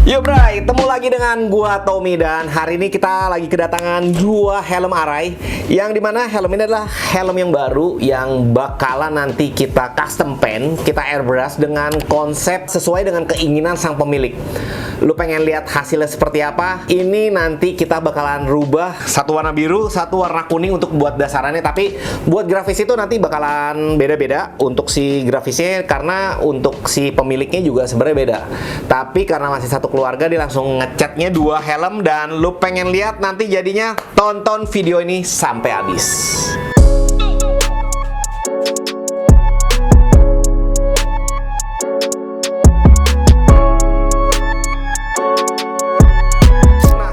Yuk Bray, ketemu lagi dengan gua Tommy dan hari ini kita lagi kedatangan dua helm Arai yang dimana helm ini adalah helm yang baru yang bakalan nanti kita custom paint, kita airbrush dengan konsep sesuai dengan keinginan sang pemilik. Lu pengen lihat hasilnya seperti apa? Ini nanti kita bakalan rubah satu warna biru, satu warna kuning untuk buat dasarannya, tapi buat grafis itu nanti bakalan beda-beda untuk si grafisnya karena untuk si pemiliknya juga sebenarnya beda. Tapi karena masih satu keluarga dia langsung ngecatnya dua helm dan lu pengen lihat nanti jadinya, tonton video ini sampai habis.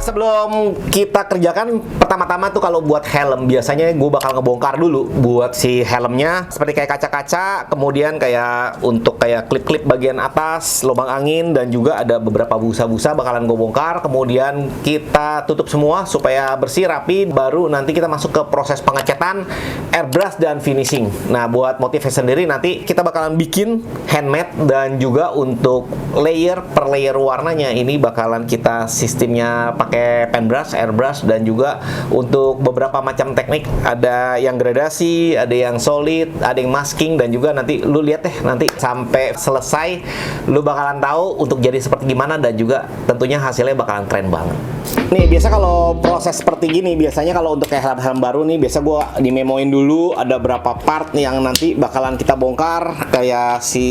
Sebelum kita kerjakan, pertama-tama tuh kalau buat helm biasanya gue bakal ngebongkar dulu buat si helmnya, seperti kayak kaca-kaca, kemudian kayak untuk kayak klip-klip bagian atas, lubang angin, dan juga ada beberapa busa-busa bakalan gue bongkar. Kemudian kita tutup semua supaya bersih rapi, baru nanti kita masuk ke proses pengecatan, airbrush, dan finishing. Nah buat motifnya sendiri nanti kita bakalan bikin handmade, dan juga untuk layer per layer warnanya ini bakalan kita sistemnya pakai paintbrush, airbrush, dan juga untuk beberapa macam teknik, ada yang gradasi, ada yang solid, ada yang masking, dan juga nanti lu lihat deh nanti sampai selesai lu bakalan tahu untuk jadi seperti gimana, dan juga tentunya hasilnya bakalan keren banget. Nih biasa kalau proses seperti gini, biasanya kalau untuk kayak helm-helm baru nih biasa gua dimemoin dulu ada berapa part yang nanti bakalan kita bongkar, kayak si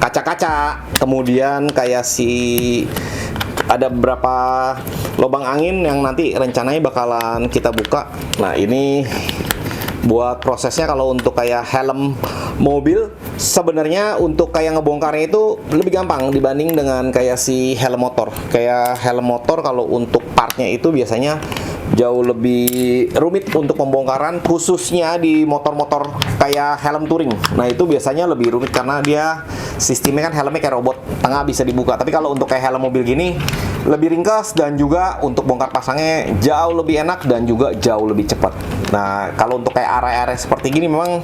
kaca-kaca, kemudian kayak si ada beberapa lubang angin yang nanti rencananya bakalan kita buka. Nah ini buat prosesnya. Kalau untuk kayak helm mobil sebenarnya untuk kayak ngebongkarnya itu lebih gampang dibanding dengan kayak si helm motor. Kayak helm motor kalau untuk partnya itu biasanya jauh lebih rumit untuk pembongkaran, khususnya di motor-motor kayak helm touring. Nah itu biasanya lebih rumit karena dia sistemnya kan helmnya kayak robot, tengah bisa dibuka. Tapi kalau untuk kayak helm mobil gini lebih ringkas, dan juga untuk bongkar pasangnya jauh lebih enak dan juga jauh lebih cepat. Nah kalau untuk kayak area-area seperti gini memang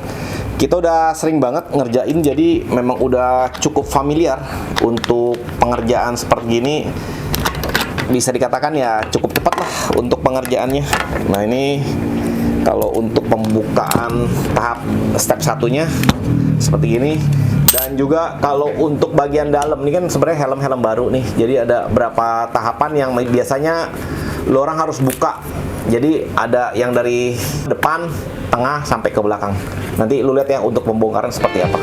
kita udah sering banget ngerjain, jadi memang udah cukup familiar untuk pengerjaan seperti gini. Bisa dikatakan ya cukup cepat lah untuk pengerjaannya. Nah ini kalau untuk pembukaan tahap step satunya seperti gini. Dan juga kalau untuk bagian dalam ini kan sebenarnya helm-helm baru nih, jadi ada berapa tahapan yang biasanya lo orang harus buka. Jadi ada yang dari depan, tengah, sampai ke belakang. Nanti lu lihat ya untuk pembongkaran seperti apa.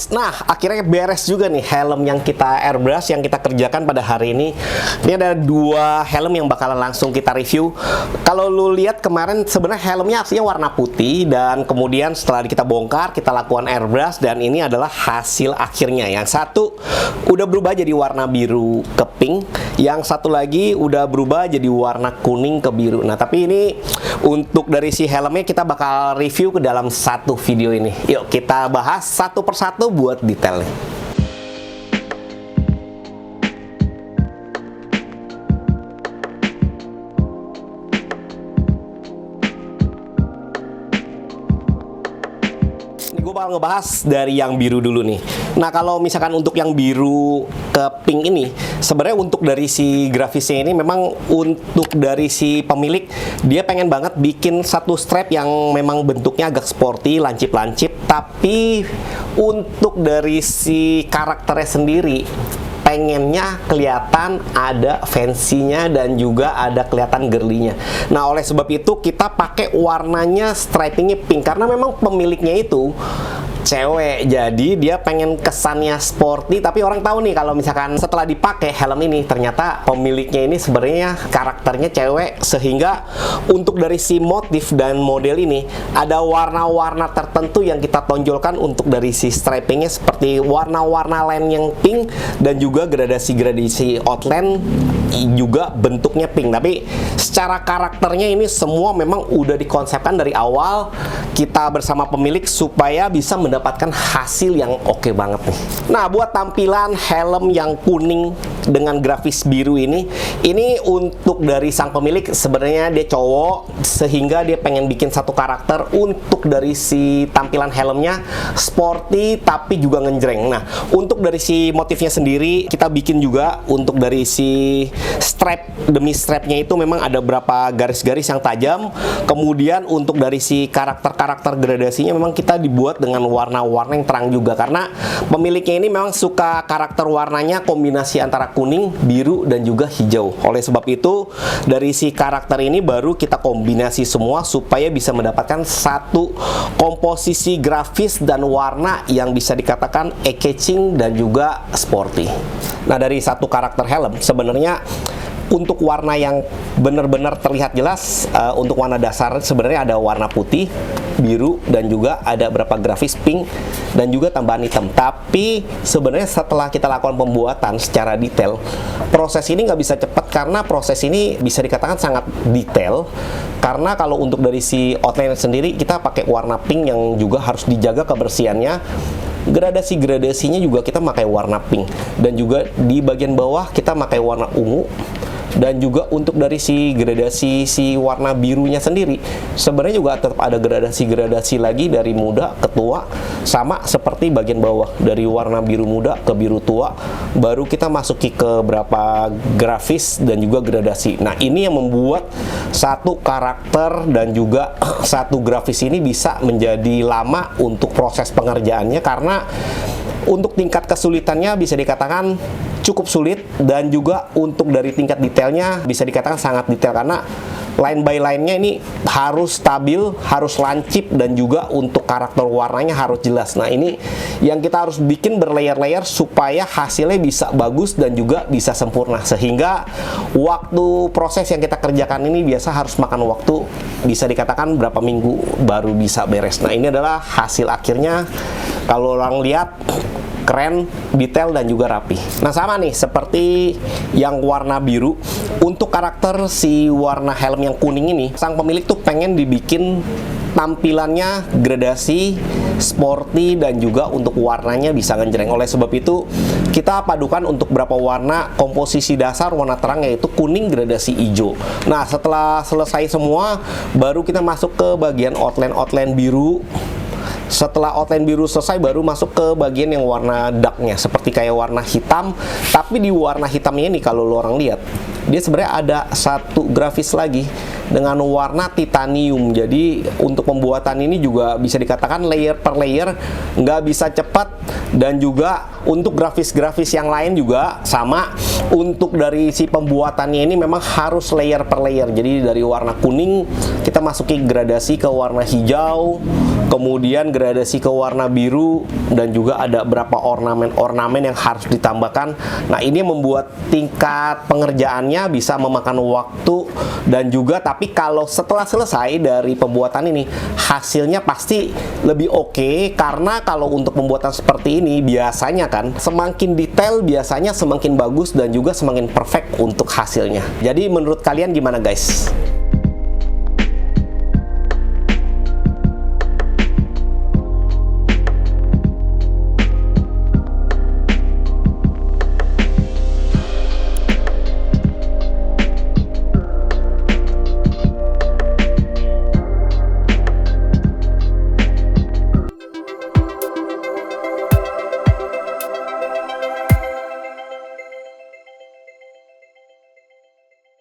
Nah, akhirnya beres juga nih helm yang kita airbrush, yang kita kerjakan pada hari ini. Ini ada dua helm yang bakalan langsung kita review. Kalau lu lihat kemarin sebenarnya helmnya aslinya warna putih, dan kemudian setelah kita bongkar, kita lakukan airbrush, dan ini adalah hasil akhirnya. Yang satu udah berubah jadi warna biru ke pink, yang satu lagi udah berubah jadi warna kuning ke biru. Nah, tapi ini untuk dari si helmnya kita bakal review ke dalam satu video ini. Yuk kita bahas satu persatu buat detailnya. bakal ngebahas dari yang biru dulu nih. Nah, kalau misalkan untuk yang biru ke pink ini, sebenarnya untuk dari si grafisnya ini memang untuk dari si pemilik, dia pengen banget bikin satu strap yang memang bentuknya agak sporty, lancip-lancip, tapi untuk dari si karakternya sendiri pengennya kelihatan ada fancy-nya dan juga ada kelihatan girly-nya. Nah, oleh sebab itu kita pakai warnanya stripingnya pink karena memang pemiliknya itu cewek, jadi dia pengen kesannya sporty, tapi orang tahu nih kalau misalkan setelah dipakai helm ini ternyata pemiliknya ini sebenarnya karakternya cewek, sehingga untuk dari si motif dan model ini ada warna-warna tertentu yang kita tonjolkan untuk dari si stripingnya, seperti warna-warna line yang pink dan juga gradasi-gradasi outline juga bentuknya pink. Tapi secara karakternya ini semua memang udah dikonsepkan dari awal kita bersama pemilik supaya bisa mendapatkan hasil yang oke banget nih. Nah, buat tampilan helm yang kuning dengan grafis biru ini untuk dari sang pemilik, sebenarnya dia cowok sehingga dia pengen bikin satu karakter untuk dari si tampilan helmnya sporty tapi juga ngenjreng. Nah, untuk dari si motifnya sendiri kita bikin juga untuk dari si strap, demi strapnya itu memang ada berapa garis-garis yang tajam. Kemudian untuk dari si karakter gradasinya memang kita dibuat dengan warna-warna yang terang juga, karena pemiliknya ini memang suka karakter warnanya kombinasi antara kuning, biru, dan juga hijau. Oleh sebab itu dari si karakter ini baru kita kombinasi semua supaya bisa mendapatkan satu komposisi grafis dan warna yang bisa dikatakan eye-catching dan juga sporty. Nah, dari satu karakter helm sebenarnya untuk warna yang benar-benar terlihat jelas, untuk warna dasar sebenarnya ada warna putih, biru, dan juga ada beberapa grafis pink dan juga tambahan hitam. Tapi sebenarnya setelah kita lakukan pembuatan secara detail, proses ini nggak bisa cepat karena proses ini bisa dikatakan sangat detail. Karena kalau untuk dari si outline sendiri kita pakai warna pink yang juga harus dijaga kebersihannya. Gradasi-gradasinya juga kita pakai warna pink, dan juga di bagian bawah kita pakai warna ungu. Dan juga untuk dari si gradasi si warna birunya sendiri sebenarnya juga tetap ada gradasi-gradasi lagi dari muda ke tua, sama seperti bagian bawah dari warna biru muda ke biru tua, baru kita masuki ke berapa grafis dan juga gradasi. Nah, ini yang membuat satu karakter dan juga satu grafis ini bisa menjadi lama untuk proses pengerjaannya, karena untuk tingkat kesulitannya bisa dikatakan cukup sulit, dan juga untuk dari tingkat detailnya bisa dikatakan sangat detail, karena line by line-nya ini harus stabil, harus lancip, dan juga untuk karakter warnanya harus jelas. Nah, ini yang kita harus bikin berlayer-layer supaya hasilnya bisa bagus dan juga bisa sempurna, sehingga waktu proses yang kita kerjakan ini biasa harus makan waktu bisa dikatakan berapa minggu baru bisa beres. Nah, ini adalah hasil akhirnya. Kalau orang lihat keren, detail, dan juga rapi. Nah, sama nih seperti yang warna biru, untuk karakter si warna helm yang kuning ini, sang pemilik tuh pengen dibikin tampilannya gradasi, sporty, dan juga untuk warnanya bisa ngejreng. Oleh sebab itu kita padukan untuk beberapa warna komposisi dasar warna terang, yaitu kuning gradasi hijau. Nah, setelah selesai semua baru kita masuk ke bagian outline biru. Setelah outline biru selesai baru masuk ke bagian yang warna darknya, seperti kayak warna hitam. Tapi di warna hitamnya ini kalau lo orang lihat, dia sebenarnya ada satu grafis lagi dengan warna titanium. Jadi untuk pembuatan ini juga bisa dikatakan layer per layer, nggak bisa cepat. Dan juga untuk grafis-grafis yang lain juga sama. Untuk dari si pembuatannya ini memang harus layer per layer. Jadi dari warna kuning kita masuki gradasi ke warna hijau, kemudian gradasi ke warna biru, dan juga ada beberapa ornamen yang harus ditambahkan. Nah, ini membuat tingkat pengerjaannya bisa memakan waktu, dan juga tapi kalau setelah selesai dari pembuatan ini hasilnya pasti lebih oke, karena kalau untuk pembuatan seperti ini biasanya kan semakin detail biasanya semakin bagus dan juga semakin perfect untuk hasilnya. Jadi menurut kalian gimana guys?